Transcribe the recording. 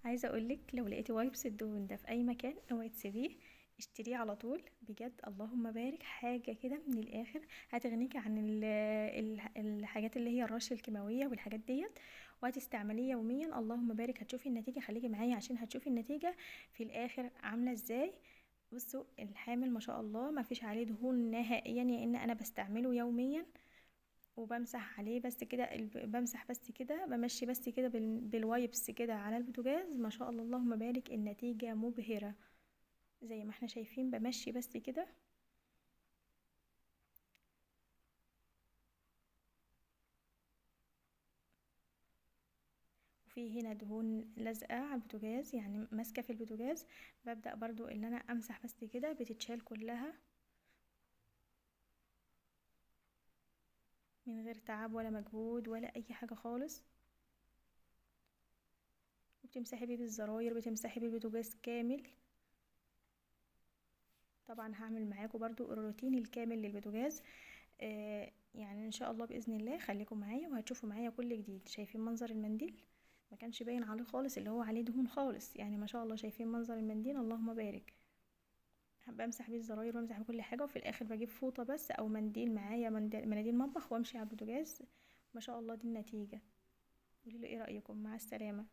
عايزه اقولك لو لقيتي وايبس الدهون ده في اي مكان اوعي تسيبيه، اشتريه على طول بجد. اللهم بارك، حاجه كده من الاخر هتغنيكي عن الحاجات اللي هي الرش الكيماويه والحاجات ديت، وهتستعمليه يوميا. اللهم بارك، هتشوفي النتيجه. خليكي معايا عشان هتشوفي النتيجه في الاخر عامله ازاي. بصوا الحامل ما شاء الله ما فيش عليه دهون نهائيا، لان انا بستعمله يوميا وبمسح عليه بس كده. بمسح بس كده، بمشي بس كده بالوايبس كده على البوتاجاز. ما شاء الله اللهم بارك، النتيجة مبهرة زي ما احنا شايفين. بمشي بس كده. وفي هنا دهون لازقة على البوتاجاز، يعني ماسكة في البوتاجاز. ببدأ برضو ان انا امسح بس كده، بتتشال كلها من غير تعب ولا مجهود ولا اي حاجة خالص. وبتمسحي بيه بالزراير، بتمسحي بيه البوتاجاز كامل. طبعا هعمل معاكم برضو الروتين الكامل للبوتاجاز. يعني ان شاء الله باذن الله خليكم معايا وهتشوفوا معايا كل جديد. شايفين منظر المنديل؟ ما كانش باين عليه خالص اللي هو عليه دهون خالص، يعني ما شاء الله. شايفين منظر المنديل؟ اللهم بارك. بمسح بيه الزراير وامسح بكل حاجه، وفي الاخر بجيب فوطه بس او منديل معايا، مناديل مطبخ، وامشي على البوتاجاز. ما شاء الله دي النتيجه. قوليلي ايه رايكم. مع السلامه.